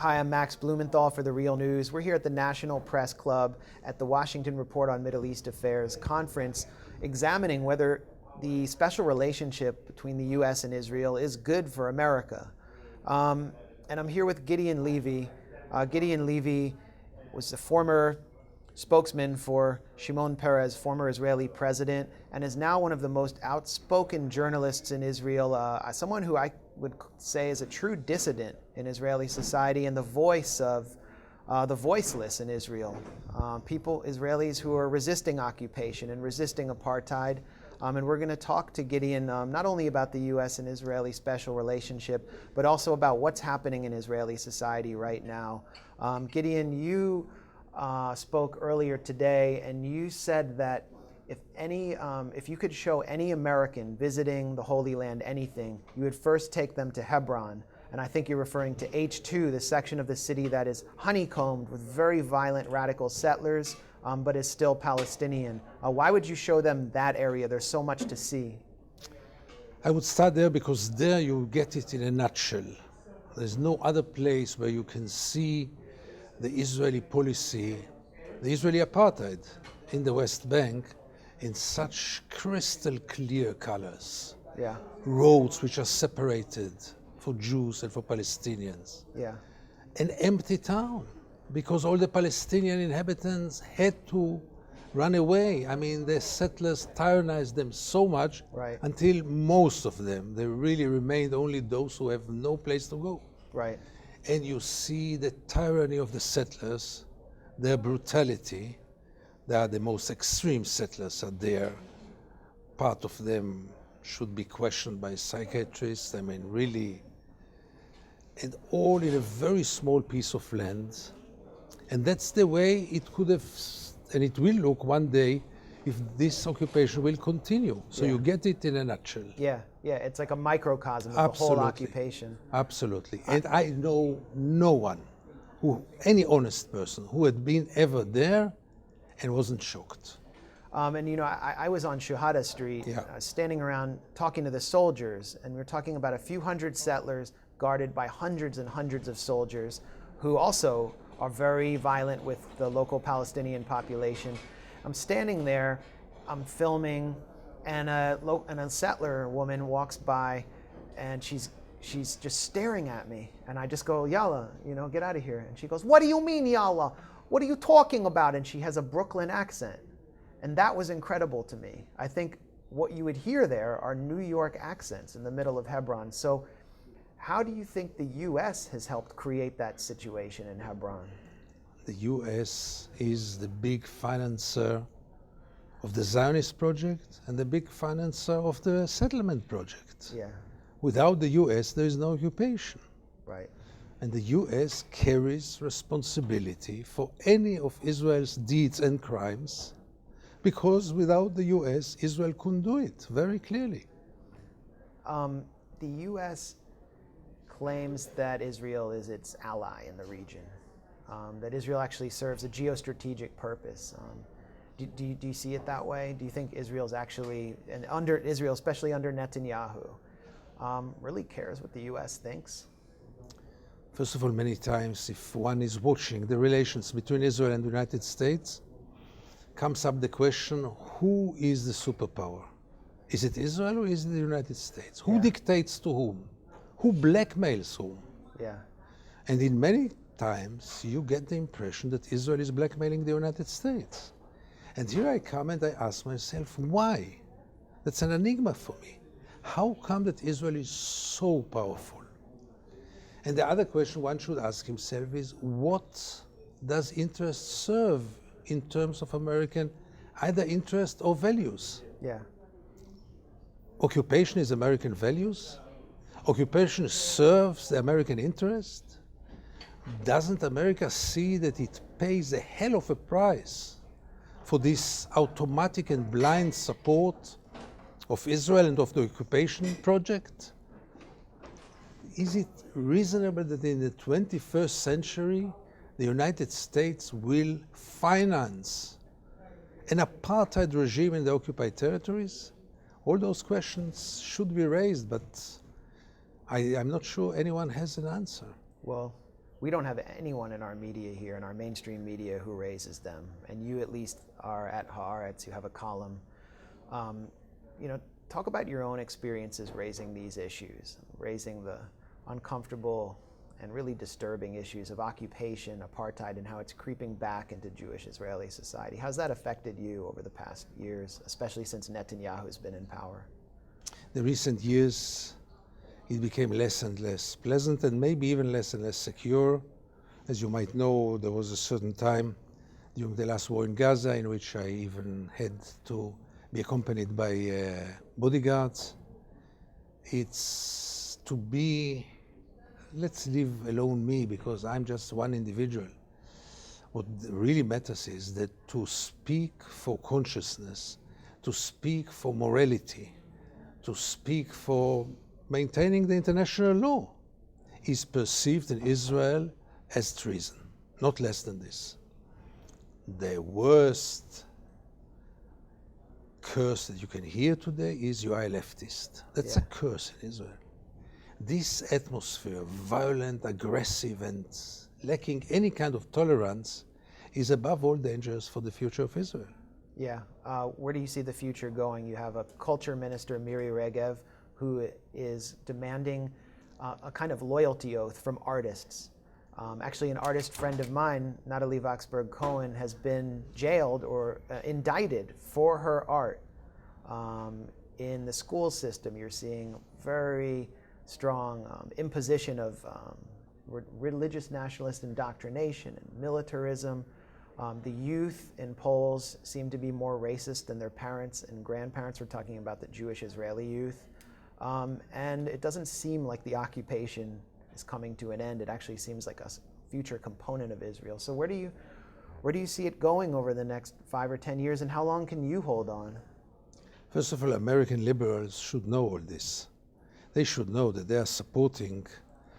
Hi, I'm Max Blumenthal for The Real News. We're here at the National Press Club at the Washington Report on Middle East Affairs conference, examining whether the special relationship between the U.S. and Israel is good for America. And I'm here with Gideon Levy. Gideon Levy was the former spokesman for Shimon Peres, former Israeli president, and is now one of the most outspoken journalists in Israel, someone who I would say is a true dissident in Israeli society and the voice of the voiceless in Israel. Israelis who are resisting occupation and resisting apartheid. And we're going to talk to Gideon not only about the U.S. and Israeli special relationship, but also about what's happening in Israeli society right now. Gideon, you spoke earlier today, and you said that if you could show any American visiting the Holy Land anything, you would first take them to Hebron. And I think you're referring to H2, the section of the city that is honeycombed with very violent radical settlers, but is still Palestinian. Why would you show them that area? There's so much to see. I would start there because there you get it in a nutshell. There's no other place where you can see the Israeli policy, the Israeli apartheid in the West Bank in such crystal clear colors. Yeah. Roads which are separated for Jews and for Palestinians. Yeah. An empty town because all the Palestinian inhabitants had to run away. I mean, the settlers tyrannized them so much until most of them, there really remained only those who have no place to go. Right. And you see the tyranny of the settlers, their brutality. They are the most extreme settlers are there. Part of them should be questioned by psychiatrists. I mean, really. And all in a very small piece of land. And that's the way it could have, and it will look one day if this occupation will continue. So you get it in a nutshell. Yeah, it's like a microcosm of the whole occupation. Absolutely. And I know no one, any honest person, who had been ever there and wasn't shocked. And you know, I was on Shuhada Street, standing around talking to the soldiers, and we were talking about a few hundred settlers guarded by hundreds and hundreds of soldiers who also are very violent with the local Palestinian population. I'm standing there, I'm filming, and a settler woman walks by, and she's just staring at me, and I just go, "Yalla, get out of here." And she goes, "What do you mean, Yalla? What are you talking about?" And she has a Brooklyn accent, and that was incredible to me. I think what you would hear there are New York accents in the middle of Hebron. So how do you think the U.S. has helped create that situation in Hebron? The U.S. is the big financer of the Zionist project and the big financer of the settlement project. Yeah. Without the U.S., there is no occupation. Right. And the U.S. carries responsibility for any of Israel's deeds and crimes, because without the U.S., Israel couldn't do it, very clearly. The U.S. claims that Israel is its ally in the region, that Israel actually serves a geostrategic purpose. Do you see it that way? Do you think Israel's actually, and under Israel, especially under Netanyahu, really cares what the U.S. thinks? First of all, many times, if one is watching the relations between Israel and the United States, comes up the question, who is the superpower? Is it Israel or is it the United States? Who dictates to whom? Who blackmails whom? Yeah. And in many times, you get the impression that Israel is blackmailing the United States. And here I come and I ask myself, why? That's an enigma for me. How come that Israel is so powerful? And the other question one should ask himself is, what does interest serve in terms of American either interest or values? Yeah. Occupation is American values. Occupation serves the American interest. Doesn't America see that it pays a hell of a price for this automatic and blind support of Israel and of the occupation project? Is it reasonable that in the 21st century the United States will finance an apartheid regime in the occupied territories? All those questions should be raised, but I'm not sure anyone has an answer. Well, we don't have anyone in our media here, in our mainstream media, who raises them. And you at least are at Haaretz, you have a column. Talk about your own experiences raising these issues, raising the uncomfortable and really disturbing issues of occupation, apartheid, and how it's creeping back into Jewish-Israeli society. How's that affected you over the past years, especially since Netanyahu's been in power? The recent years, it became less and less pleasant and maybe even less and less secure. As you might know, there was a certain time during the last war in Gaza in which I even had to be accompanied by bodyguards. It's to be, let's leave alone me because I'm just one individual. What really matters is that to speak for consciousness, to speak for morality, to speak for maintaining the international law is perceived in Israel as treason, not less than this. The worst curse that you can hear today is you are a leftist. That's a curse in Israel. This atmosphere, violent, aggressive, and lacking any kind of tolerance, is above all dangerous for the future of Israel. Yeah. Where do you see the future going? You have a culture minister, Miri Regev, who is demanding a kind of loyalty oath from artists. Actually, an artist friend of mine, Natalie Vaxberg-Cohen, has been jailed or indicted for her art. In the school system, you're seeing very strong imposition of religious nationalist indoctrination and militarism. The youth in polls seem to be more racist than their parents and grandparents. We're talking about the Jewish-Israeli youth. And it doesn't seem like the occupation is coming to an end. It actually seems like a future component of Israel. So where do you see it going over the next 5 or 10 years, and how long can you hold on? First of all, American liberals should know all this. They should know that they are supporting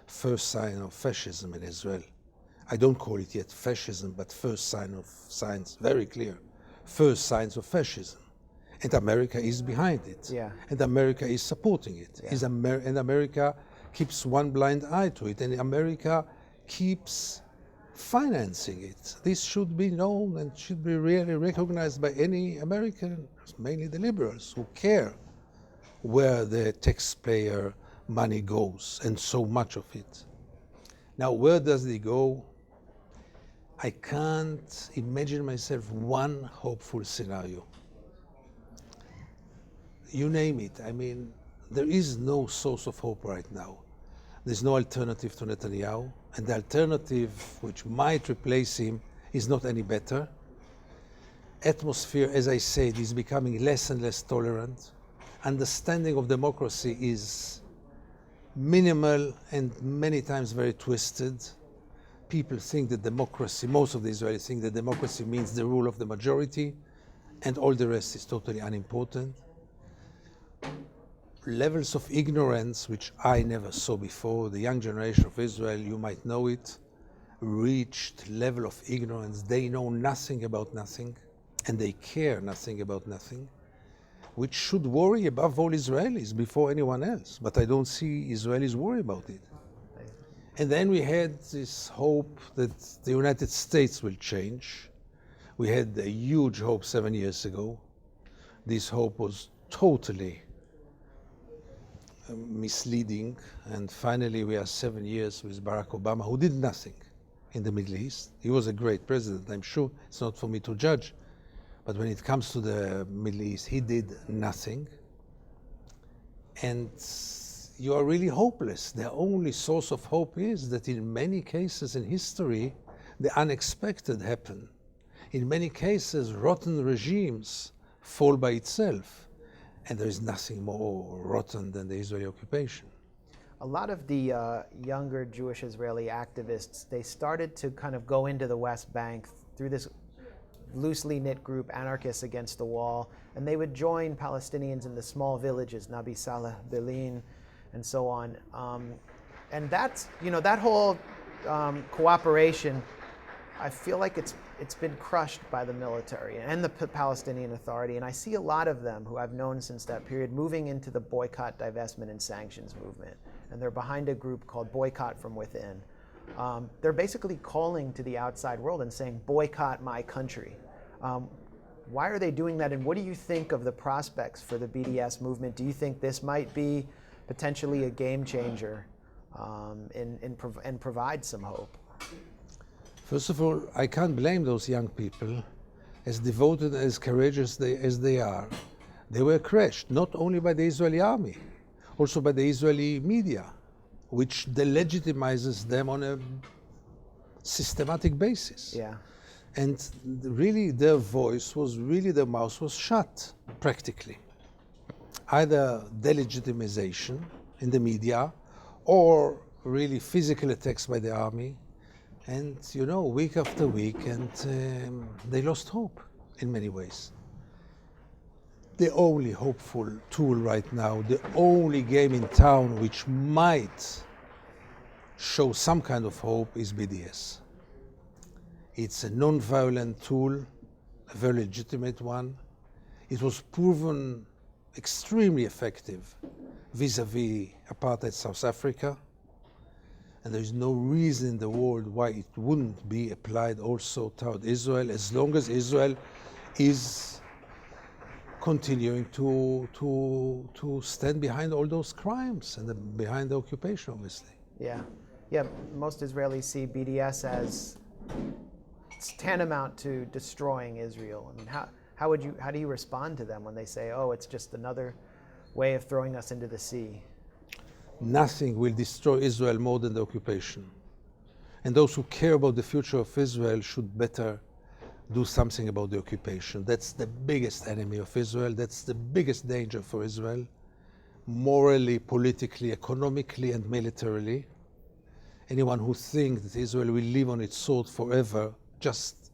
first sign of fascism in Israel. I don't call it yet fascism, but first sign of signs, very clear, first signs of fascism. And America is behind it. Yeah. And America is supporting it. Yeah. And America keeps one blind eye to it, and America keeps financing it. This should be known and should be really recognized by any American, mainly the liberals, who care where the taxpayer money goes, and so much of it. Now, where does it go? I can't imagine myself one hopeful scenario. You name it. I mean, there is no source of hope right now. There's no alternative to Netanyahu, and the alternative which might replace him is not any better. Atmosphere, as I said, is becoming less and less tolerant. Understanding of democracy is minimal and many times very twisted. People think that democracy, most of the Israelis think that democracy means the rule of the majority, and all the rest is totally unimportant. Levels of ignorance, which I never saw before, the young generation of Israel, you might know it, reached level of ignorance. They know nothing about nothing, and they care nothing about nothing, which should worry above all Israelis before anyone else. But I don't see Israelis worry about it. And then we had this hope that the United States will change. We had a huge hope 7 years ago. This hope was totally misleading, and finally we are 7 years with Barack Obama, who did nothing in the Middle East. He was a great president, I'm sure. It's not for me to judge. But when it comes to the Middle East, he did nothing. And you are really hopeless. The only source of hope is that in many cases in history, the unexpected happen. In many cases, rotten regimes fall by itself. And there is nothing more rotten than the Israeli occupation. A lot of the younger Jewish-Israeli activists, they started to kind of go into the West Bank through this loosely knit group, Anarchists Against the Wall, and they would join Palestinians in the small villages, Nabi Saleh, Belin, and so on. And that's, that whole cooperation, I feel like it's been crushed by the military and the Palestinian Authority, and I see a lot of them who I've known since that period moving into the boycott, divestment, and sanctions movement, and they're behind a group called Boycott from Within. they're basically calling to the outside world and saying, boycott my country. Why are they doing that, and what do you think of the prospects for the BDS movement? Do you think this might be potentially a game changer and provide some hope? First of all, I can't blame those young people, as devoted, as courageous as they are. They were crushed not only by the Israeli army, also by the Israeli media, which delegitimizes them on a systematic basis. Yeah. And really their voice was really, their mouth was shut, practically. Either delegitimization in the media or really physical attacks by the army. And, you know, week after week, and they lost hope in many ways. The only hopeful tool right now, the only game in town which might show some kind of hope is BDS. It's a non-violent tool, a very legitimate one. It was proven extremely effective vis-à-vis apartheid South Africa. And there is no reason in the world why it wouldn't be applied also toward Israel, as long as Israel is continuing to stand behind all those crimes and behind the occupation, obviously. Yeah. Yeah, most Israelis see BDS as it's tantamount to destroying Israel. I mean, how do you respond to them when they say, oh, it's just another way of throwing us into the sea? Nothing will destroy Israel more than the occupation. And those who care about the future of Israel should better do something about the occupation. That's the biggest enemy of Israel. That's the biggest danger for Israel, morally, politically, economically, and militarily. Anyone who thinks that Israel will live on its sword forever just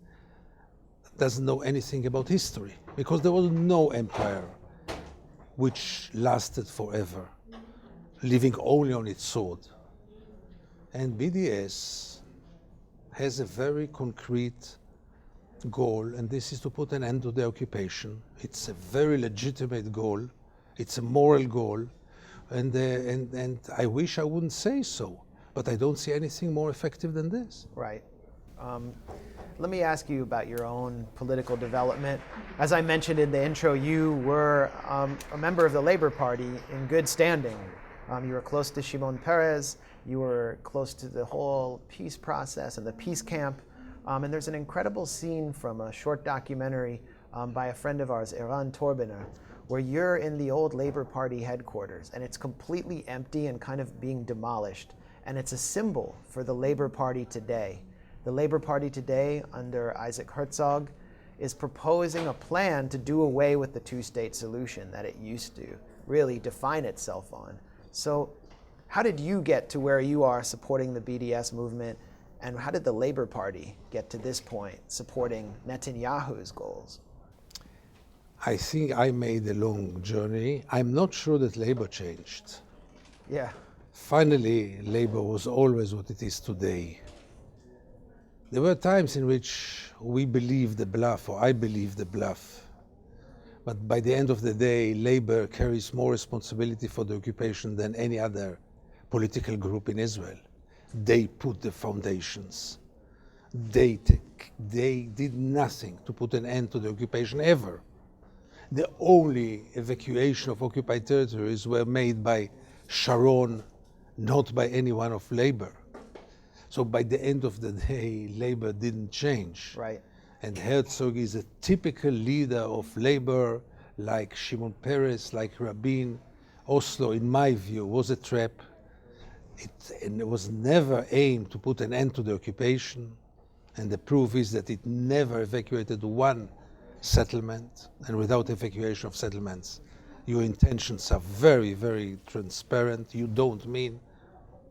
doesn't know anything about history, because there was no empire which lasted forever, living only on its sword. And BDS has a very concrete goal, and this is to put an end to the occupation. It's a very legitimate goal. It's a moral goal. And I wish I wouldn't say so, but I don't see anything more effective than this. Right. Let me ask you about your own political development. As I mentioned in the intro, you were a member of the Labor Party in good standing. You were close to Shimon Peres. You were close to the whole peace process and the peace camp. And there's an incredible scene from a short documentary by a friend of ours, Eran Torbiner, where you're in the old Labor Party headquarters, and it's completely empty and kind of being demolished. And it's a symbol for the Labor Party today. The Labor Party today, under Isaac Herzog, is proposing a plan to do away with the two-state solution that it used to really define itself on. So how did you get to where you are supporting the BDS movement, and how did the Labor Party get to this point, supporting Netanyahu's goals? I think I made a long journey. I'm not sure that Labor changed. Yeah. Finally, Labor was always what it is today. There were times in which we believed the bluff, or I believed the bluff. But by the end of the day, Labor carries more responsibility for the occupation than any other political group in Israel. They put the foundations. They did nothing to put an end to the occupation ever. The only evacuation of occupied territories were made by Sharon, not by anyone of Labor. So by the end of the day, Labor didn't change. Right. And Herzog is a typical leader of Labor, like Shimon Peres, like Rabin. Oslo, in my view, was a trap. It was never aimed to put an end to the occupation. And the proof is that it never evacuated one settlement. And without evacuation of settlements, your intentions are very, very transparent. You don't mean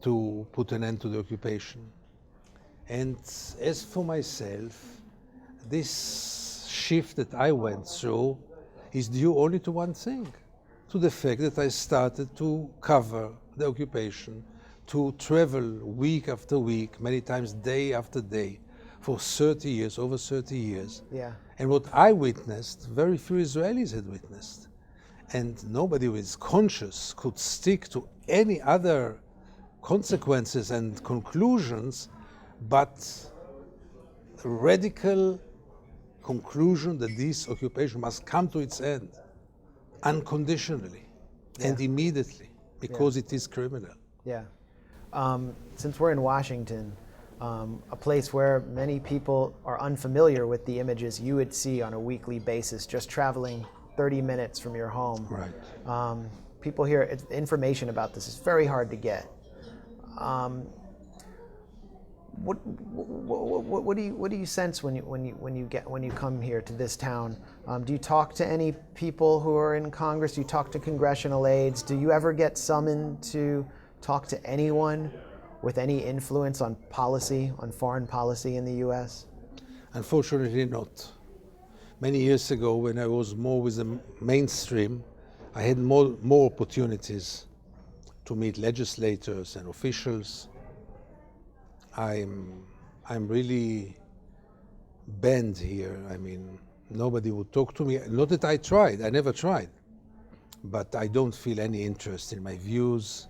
to put an end to the occupation. And as for myself, this shift that I went through is due only to one thing, to the fact that I started to cover the occupation, to travel week after week, many times day after day, for 30 years, over 30 years. Yeah. And what I witnessed, very few Israelis had witnessed. And nobody who is conscious could stick to any other consequences and conclusions, but a radical conclusion that this occupation must come to its end unconditionally and immediately, because it is criminal. Yeah. Since we're in Washington, a place where many people are unfamiliar with the images you would see on a weekly basis, just traveling 30 minutes from your home. Right. People here, information about this is very hard to get. What do you sense when you come here to this town? Do you talk to any people who are in Congress? Do you talk to congressional aides? Do you ever get summoned to talk to anyone with any influence on policy, on foreign policy in the U.S.? Unfortunately not. Many years ago, when I was more with the mainstream, I had more opportunities to meet legislators and officials. I'm really banned here. I mean, nobody would talk to me. Not that I tried, I never tried. But I don't feel any interest in my views.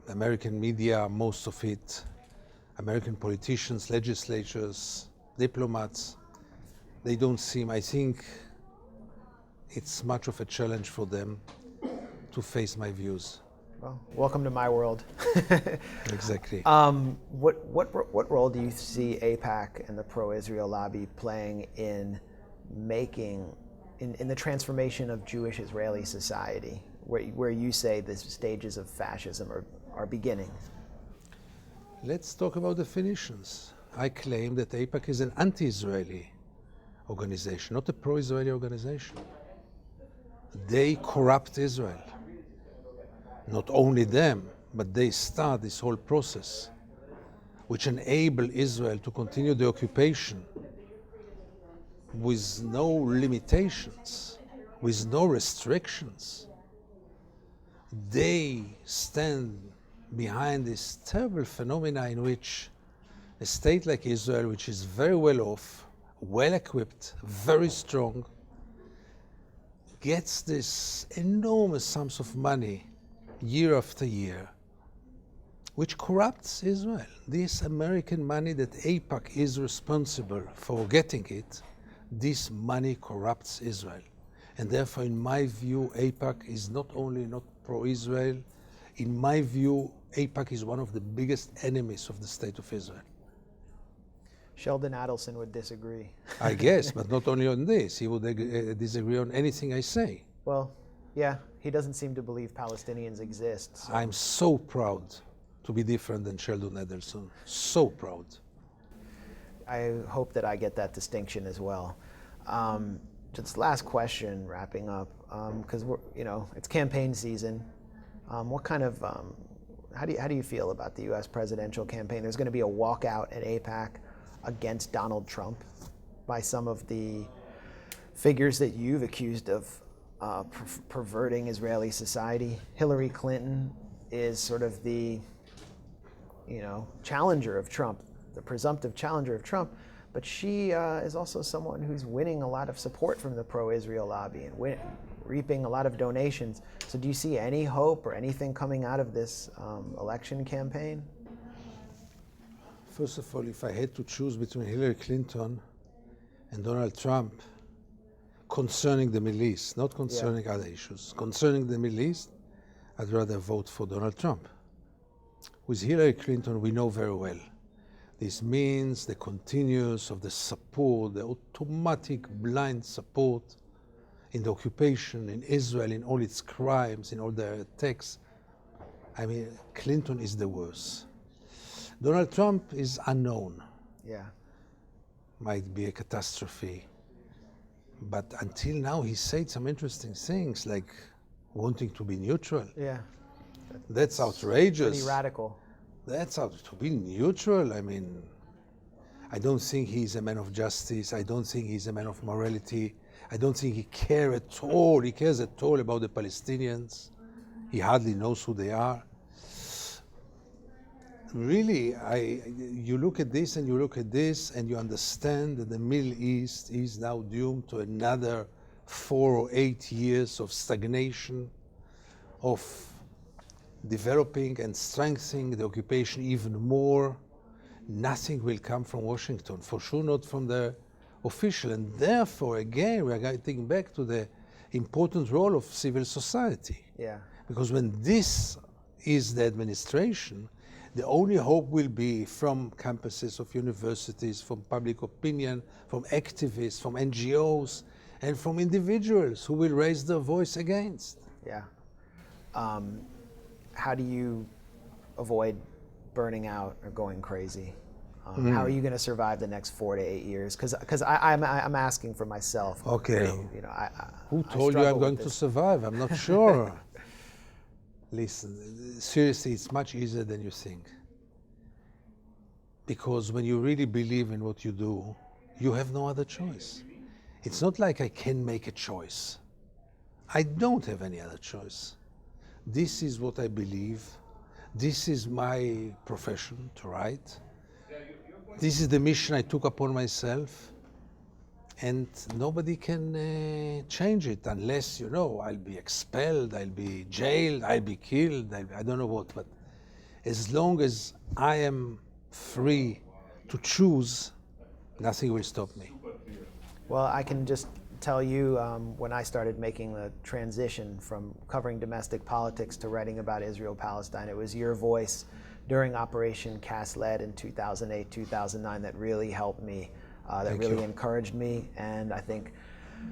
American media, most of it, American politicians, legislators, diplomats, they don't seem, I think it's much of a challenge for them to face my views. Well, welcome to my world. Exactly. What role do you see AIPAC and the pro-Israel lobby playing in the transformation of Jewish-Israeli society, where you say the stages of fascism are beginning? Let's talk about definitions. I claim that AIPAC is an anti-Israeli organization, not a pro-Israeli organization. They corrupt Israel. Not only them, but they start this whole process, which enable Israel to continue the occupation with no limitations, with no restrictions. They stand behind this terrible phenomena in which a state like Israel, which is very well off, well equipped, very strong, gets this enormous sums of money year after year, which corrupts Israel. This American money that AIPAC is responsible for getting it, this money corrupts Israel. And therefore, in my view, AIPAC is not only not pro-Israel, in my view, AIPAC is one of the biggest enemies of the state of Israel. Sheldon Adelson would disagree. I guess, but not only on this. He would disagree on anything I say. Well, yeah, he doesn't seem to believe Palestinians exist. So. I'm so proud to be different than Sheldon Adelson. So proud. I hope that I get that distinction as well. Just last question, wrapping up, because it's campaign season. What kind of how do you feel about the U.S. presidential campaign? There's going to be a walkout at AIPAC against Donald Trump by some of the figures that you've accused of perverting Israeli society. Hillary Clinton is sort of the challenger of Trump, the presumptive challenger of Trump, but she is also someone who's winning a lot of support from the pro-Israel lobby and reaping a lot of donations. So do you see any hope or anything coming out of this election campaign? First of all, if I had to choose between Hillary Clinton and Donald Trump concerning the Middle East, not concerning other issues, concerning the Middle East, I'd rather vote for Donald Trump. With Hillary Clinton, we know very well. This means the continuance of the support, the automatic blind support in the occupation, in Israel, in all its crimes, in all their attacks. I mean, Clinton is the worst. Donald Trump is unknown. Yeah. Might be a catastrophe. But until now, he said some interesting things, like wanting to be neutral. Yeah. That's outrageous. Pretty radical. That's to be neutral. I mean, I don't think he's a man of justice. I don't think he's a man of morality. I don't think he cares at all. He cares at all about the Palestinians. He hardly knows who they are. Really, you look at this and you look at this and you understand that the Middle East is now doomed to another 4 or 8 years of stagnation, of developing and strengthening the occupation even more. Nothing will come from Washington, for sure not from the official. And therefore, again, we are getting back to the important role of civil society. Yeah. Because when this is the administration, the only hope will be from campuses of universities, from public opinion, from activists, from NGOs, and from individuals who will raise their voice against. Yeah. How do you avoid burning out or going crazy? How are you going to survive the next 4 to 8 years? Because I'm asking for myself. Okay. You know, Who told you I'm going to survive? I'm not sure. Listen, seriously, it's much easier than you think. Because when you really believe in what you do, you have no other choice. It's not like I can make a choice. I don't have any other choice. This is what I believe. This is my profession to write. This is the mission I took upon myself. And nobody can change it unless, you know, I'll be expelled, I'll be jailed, I'll be killed, I don't know what. But as long as I am free to choose, nothing will stop me. Well, I can just tell you, when I started making the transition from covering domestic politics to writing about Israel-Palestine, it was your voice during Operation Cast Lead in 2008, 2009 that really helped me, that really encouraged me. And I think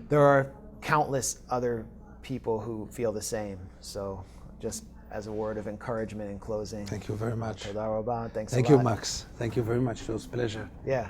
there are countless other people who feel the same. So just as a word of encouragement in closing. Thank you very much. Toda rabah. Thanks a lot. Thank you, Max. Thank you very much. It was a pleasure. Yeah.